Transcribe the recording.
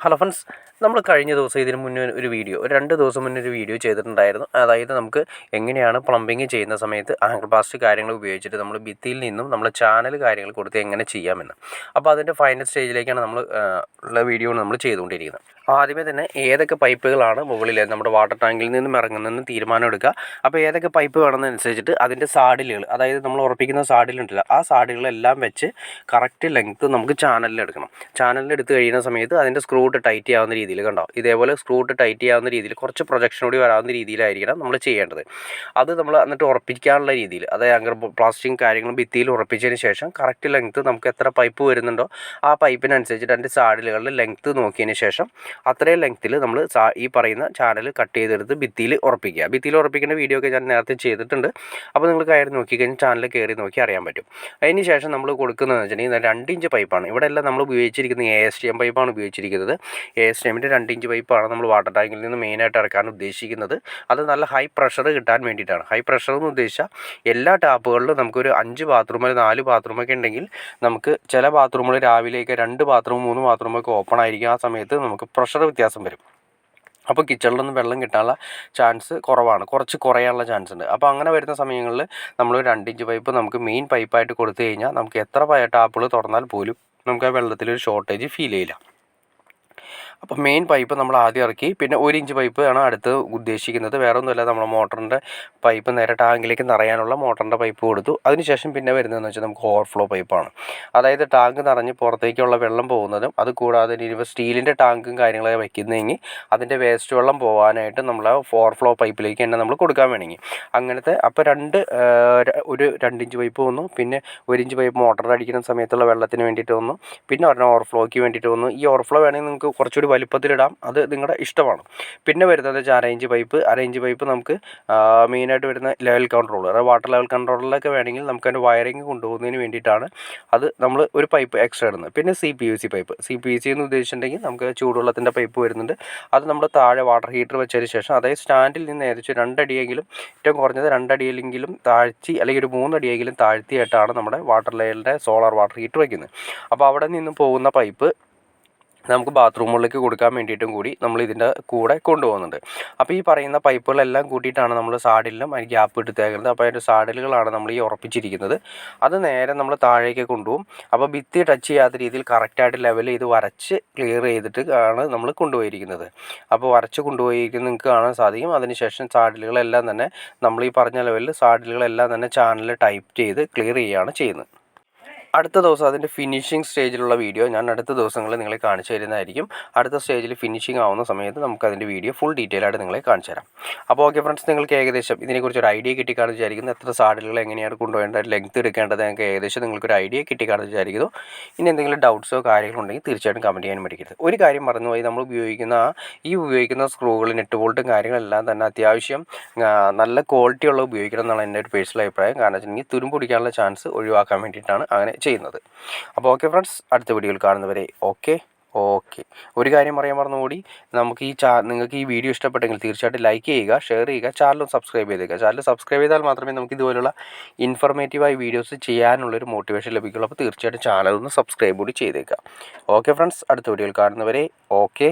Hello friends, നമ്മൾ കഴിഞ്ഞ ദിവസം ഇതിന് മുന്നേ ഒരു വീഡിയോ 2 ദിവസം മുന്നേ ഒരു വീഡിയോ ചെയ്തിട്ടുണ്ടായിരുന്നു. അതായത് നമുക്ക് എങ്ങനെയാണ് പ്ലംബിങ് ചെയ്യുന്ന സമയത്ത് ആംഗിൾ പ്ലാസ്റ്റ് കാര്യങ്ങൾ ഉപയോഗിച്ചിട്ട് നമ്മൾ ഭിത്തിയിൽ നിന്നും നമ്മൾ ചാനൽ കാര്യങ്ങൾ കൊടുത്ത് എങ്ങനെ ചെയ്യാമെന്ന്. അപ്പോൾ അതിൻ്റെ ഫൈനൽ സ്റ്റേജിലേക്കാണ് നമ്മൾ ഉള്ള വീഡിയോ നമ്മൾ ചെയ്തുകൊണ്ടിരിക്കുന്നത്. ആദ്യമേ തന്നെ ഏതൊക്കെ പൈപ്പുകളാണ് മുകളിൽ നമ്മുടെ വാട്ടർ ടാങ്കിൽ നിന്നും ഇറങ്ങുന്നതെന്ന് തീരുമാനം എടുക്കുക. അപ്പോൾ ഏതൊക്കെ പൈപ്പ് വേണമെന്നനുസരിച്ചിട്ട് അതിൻ്റെ സാഡിലുകൾ, അതായത് നമ്മൾ ഉറപ്പിക്കുന്ന സാഡിലുണ്ടല്ലോ, ആ സാഡിലുകളെല്ലാം വെച്ച് കറക്റ്റ് ലെങ്ത്ത് നമുക്ക് ചാനലിൽ എടുക്കണം. ചാനലിൽ എടുത്ത് കഴിയുന്ന സമയത്ത് അതിൻ്റെ സ്ക്രൂ ഇട്ട് ടൈറ്റ് ചെയ്യാവുന്ന രീതിയിൽ കണ്ടോ, ഇതേപോലെ സ്ക്രൂ ഇട്ട് ടൈറ്റ് ചെയ്യാവുന്ന രീതിയിൽ കുറച്ച് പ്രൊജക്ഷൻ കൂടി വരാവുന്ന രീതിയിലായിരിക്കണം നമ്മൾ ചെയ്യേണ്ടത്. അത് നമ്മൾ എന്നിട്ട് ഉറപ്പിക്കാനുള്ള രീതിയിൽ, അതായത് ആംഗിൾ പ്ലാസ്റ്റിക്കും കാര്യങ്ങളും ഭിത്തിയിൽ ഉറപ്പിച്ചതിന് ശേഷം കറക്റ്റ് ലെങ്ത്ത് നമുക്ക് എത്ര പൈപ്പ് വരുന്നുണ്ടോ ആ പൈപ്പിനനുസരിച്ചിട്ട് അതിൻ്റെ സാഡിലുകളുടെ ലെങ്ത്ത് നോക്കിയതിന് ശേഷം അത്രയും ലെങ്ത്തിൽ നമ്മൾ ഈ പറയുന്ന ചാനൽ കട്ട് ചെയ്തെടുത്ത് ഭിത്തിയിൽ ഉറപ്പിക്കുക. ഭിത്തിയിൽ ഉറപ്പിക്കേണ്ട വീഡിയോ ഒക്കെ ഞാൻ നേരത്തെ ചെയ്തിട്ടുണ്ട്. അപ്പോൾ നിങ്ങൾ കയറി നോക്കിക്കഴിഞ്ഞാൽ ചാനൽ കയറി നോക്കി അറിയാൻ പറ്റും. അതിന് ശേഷം നമ്മൾ കൊടുക്കുന്നതെന്ന് വെച്ചിട്ടുണ്ടെങ്കിൽ 2 ഇഞ്ച് പൈപ്പാണ്. ഇവിടെ എല്ലാം നമ്മൾ ഉപയോഗിച്ചിരിക്കുന്നത് ASTM പൈപ്പാണ് ഉപയോഗിച്ചിരിക്കുന്നത്. ASTMൻ്റെ 2 ഇഞ്ച് പൈപ്പാണ് നമ്മൾ വാട്ടർ ടാങ്കിൽ നിന്ന് മെയിനായിട്ട് ഇറക്കാൻ ഉദ്ദേശിക്കുന്നത്. അത് നല്ല ഹൈ പ്രഷർ കിട്ടാൻ വേണ്ടിയിട്ടാണ്. ഹൈ പ്രഷർ എന്ന് ഉദ്ദേശിച്ചാൽ എല്ലാ ടാപ്പുകളിലും നമുക്കൊരു 5 ബാത്റൂം അല്ലെങ്കിൽ 4 ബാത്റൂമൊക്കെ ഉണ്ടെങ്കിൽ നമുക്ക് ചില ബാത്റൂമുകൾ രാവിലെയൊക്കെ 2 ബാത്റൂം 3 ബാത്റൂമൊക്കെ ഓപ്പൺ ആയിരിക്കും. ആ സമയത്ത് നമുക്ക് പ്രഷർ വ്യത്യാസം വരും. അപ്പോൾ കിച്ചണിലൊന്നും വെള്ളം കിട്ടാനുള്ള ചാൻസ് കുറവാണ്, കുറച്ച് കുറയാനുള്ള ചാൻസ് ഉണ്ട്. അപ്പോൾ അങ്ങനെ വരുന്ന സമയങ്ങളിൽ നമ്മൾ 2 ഇഞ്ച് പൈപ്പ് നമുക്ക് മെയിൻ പൈപ്പായിട്ട് കൊടുത്തു കഴിഞ്ഞാൽ നമുക്ക് എത്ര ടാപ്പുകൾ തുറന്നാൽ പോലും നമുക്ക് ആ വെള്ളത്തിലൊരു ഷോർട്ടേജ് ഫീൽ ചെയ്യില്ല. അപ്പോൾ മെയിൻ പൈപ്പ് നമ്മൾ ആദ്യം ഇറക്കി, പിന്നെ 1 ഇഞ്ച് പൈപ്പ് ആണ് അടുത്ത് ഉദ്ദേശിക്കുന്നത്. വേറെ ഒന്നുമല്ല, നമ്മുടെ മോട്ടറിൻ്റെ പൈപ്പ് നേരെ ടാങ്കിലേക്ക് നിറയാനുള്ള മോട്ടറിൻ്റെ പൈപ്പ് കൊടുത്തു. അതിനുശേഷം പിന്നെ വരുന്നതെന്ന് വെച്ചാൽ നമുക്ക് ഓവർഫ്ലോ പൈപ്പാണ്. അതായത് ടാങ്ക് നിറഞ്ഞ് പുറത്തേക്കുള്ള വെള്ളം പോകുന്നതും, അതുകൂടാതെ ഇനിയിപ്പോൾ സ്റ്റീലിൻ്റെ ടാങ്കും കാര്യങ്ങളൊക്കെ വയ്ക്കുന്നതെങ്കിൽ അതിൻ്റെ വേസ്റ്റ് വെള്ളം പോകാനായിട്ട് നമ്മൾ ഓവർഫ്ലോ പൈപ്പിലേക്ക് തന്നെ നമ്മൾ കൊടുക്കാൻ വേണമെങ്കിൽ അങ്ങനത്തെ. അപ്പോൾ ഒരു 2 ഇഞ്ച് പൈപ്പ് വന്നു, പിന്നെ 1 ഇഞ്ച് പൈപ്പ് മോട്ടർ അടിക്കുന്ന സമയത്തുള്ള വെള്ളത്തിന് വേണ്ടിയിട്ട് വന്നു, പിന്നെ ഒരെണ്ണം ഓവർഫ്ലോയ്ക്ക് വേണ്ടിയിട്ട് വന്നു. ഈ ഓവർഫ്ലോ വേണമെങ്കിൽ നിങ്ങൾക്ക് കുറച്ചുകൂടി വലുപ്പത്തിലിടാം, അത് നിങ്ങളുടെ ഇഷ്ടമാണ്. പിന്നെ വരുന്നത് 1/2 ഇഞ്ച് പൈപ്പ്. 1/2 ഇഞ്ച് പൈപ്പ് നമുക്ക് മെയിനായിട്ട് വരുന്ന ലെവൽ കൺട്രോളർ, അതായത് വാട്ടർ ലെവൽ കൺട്രോളറിലൊക്കെ വേണമെങ്കിൽ നമുക്ക് അതിൻ്റെ വയറിങ് കൊണ്ടുപോകുന്നതിന് വേണ്ടിയിട്ടാണ് അത് നമ്മൾ ഒരു പൈപ്പ് എക്സ്ട്രാ ഇടുന്നത്. പിന്നെ CPVC പൈപ്പ്. CPVC എന്ന് ഉദ്ദേശിച്ചിട്ടുണ്ടെങ്കിൽ നമുക്ക് ചൂടുവെള്ളത്തിൻ്റെ പൈപ്പ് വരുന്നുണ്ട്. അത് നമ്മൾ താഴെ വാട്ടർ ഹീറ്റർ വെച്ചതിന് ശേഷം, അതായത് സ്റ്റാൻഡിൽ നിന്ന് ഏകദേശം 2 അടിയെങ്കിലും, ഏറ്റവും കുറഞ്ഞത് 2 അടിയിലെങ്കിലും താഴ്ത്തി, അല്ലെങ്കിൽ ഒരു 3 അടിയെങ്കിലും താഴ്ത്തിയായിട്ടാണ് നമ്മുടെ വാട്ടർ ലെവലിൻ്റെ സോളാർ വാട്ടർ ഹീറ്റർ വയ്ക്കുന്നത്. അപ്പോൾ അവിടെ നിന്ന് പോകുന്ന പൈപ്പ് നമുക്ക് ബാത്റൂമുകളിലേക്ക് കൊടുക്കാൻ വേണ്ടിയിട്ടും കൂടി നമ്മൾ ഇതിൻ്റെ കൂടെ കൊണ്ടുപോകുന്നുണ്ട്. അപ്പോൾ ഈ പറയുന്ന പൈപ്പുകളെല്ലാം കൂട്ടിയിട്ടാണ് നമ്മൾ സാഡിലും അതിന് ഗ്യാപ്പ് ഇട്ടേക്കുന്നത്. അപ്പോൾ അതിൻ്റെ സാഡിലുകളാണ് നമ്മൾ ഈ ഉറപ്പിച്ചിരിക്കുന്നത്. അത് നേരെ നമ്മൾ താഴേക്ക് കൊണ്ടുപോകും. അപ്പോൾ ഭിത്തി ടച്ച് ചെയ്യാത്ത രീതിയിൽ കറക്റ്റായിട്ട് ലെവൽ ചെയ്ത് വരച്ച് ക്ലിയർ ചെയ്തിട്ട് ആണ് നമ്മൾ കൊണ്ടുപോയിരിക്കുന്നത്. അപ്പോൾ വരച്ച് കൊണ്ടുപോയിരിക്കുന്നത് നിങ്ങൾക്ക് കാണാൻ സാധിക്കും. അതിനുശേഷം സാഡിലുകളെല്ലാം തന്നെ നമ്മൾ ഈ പറഞ്ഞ ലെവലിൽ സാഡിലുകളെല്ലാം തന്നെ ചാനലിൽ ടൈപ്പ് ചെയ്ത് ക്ലിയർ ചെയ്യുകയാണ് ചെയ്യുന്നത്. അടുത്ത ദിവസം അതിൻ്റെ ഫിനിഷിംഗ് സ്റ്റേജിലുള്ള വീഡിയോ ഞാൻ അടുത്ത ദിവസങ്ങളിൽ നിങ്ങളെ കാണിച്ചു തരുന്നതായിരിക്കും. അടുത്ത സ്റ്റേജിൽ ഫിനിഷിംഗ് ആവുന്ന സമയത്ത് നമുക്കതിൻ്റെ വീഡിയോ ഫുൾ ഡീറ്റെയിൽ ആയിട്ട് നിങ്ങളെ കാണിച്ചു തരാം. അപ്പോൾ ഓക്കെ ഫ്രണ്ട്സ്, നിങ്ങൾക്ക് ഏകദേശം ഇതിനെക്കുറിച്ച് ഒരു ഐഡിയ കിട്ടിക്കാണെന്ന് വിചാരിക്കുന്നു. എത്ര സാഡിലുകൾ എങ്ങനെയാണ് കൊണ്ടുപോകേണ്ടത്, ലെങ്ത് എടുക്കേണ്ടത്, നിങ്ങൾക്ക് ഏകദേശം നിങ്ങൾക്കൊരു ഐഡിയ കിട്ടിക്കാണെന്ന് വിചാരിക്കുന്നു. ഇനി എന്തെങ്കിലും ഡൗട്ട്സോ കാര്യങ്ങളോ ഉണ്ടെങ്കിൽ തീർച്ചയായിട്ടും കമൻറ്റ് ചെയ്യാൻ മടിക്കരുത്. ഒരു കാര്യം മറന്നുപോയി, നമ്മൾ ഉപയോഗിക്കുന്ന സ്ക്രൂകൾ, നെറ്റ് ബോൾട്ടും കാര്യങ്ങളെല്ലാം തന്നെ അത്യാവശ്യം നല്ല ക്വാളിറ്റി ഉള്ള ഉപയോഗിക്കണം എന്നാണ് എൻ്റെ ഒരു പേഴ്സണൽ അഭിപ്രായം. കാരണം വെച്ചിട്ടുണ്ടെങ്കിൽ തുരുമ്പ് പിടിക്കാനുള്ള ചാൻസ് ഒഴിവാക്കാൻ വേണ്ടിയിട്ടാണ് അങ്ങനെ ചെയ്യുന്നത്. അപ്പോൾ ഓക്കെ ഫ്രണ്ട്സ്, അടുത്ത വീഡിയോയിൽ കാണുന്നവരെ ഓക്കെ. ഒരു കാര്യം പറയാൻ മറന്നുകൂടി, നമുക്ക് നിങ്ങൾക്ക് ഈ വീഡിയോ ഇഷ്ടപ്പെട്ടെങ്കിൽ തീർച്ചയായിട്ടും ലൈക്ക് ചെയ്യുക, ഷെയർ ചെയ്യുക, ചാനലും സബ്സ്ക്രൈബ് ചെയ്തേക്കുക. ചാനൽ സബ്സ്ക്രൈബ് ചെയ്താൽ മാത്രമേ നമുക്ക് ഇതുപോലുള്ള ഇൻഫർമേറ്റീവായി വീഡിയോസ് ചെയ്യാനുള്ളൊരു മോട്ടിവേഷൻ ലഭിക്കുള്ളൂ. അപ്പോൾ തീർച്ചയായിട്ടും ചാനൽ ഒന്ന് സബ്സ്ക്രൈബ് കൂടി ചെയ്തേക്കുക. ഓക്കെ ഫ്രണ്ട്സ്, അടുത്ത വീഡിയോയിൽ കാണുന്നവരെ ഓക്കെ.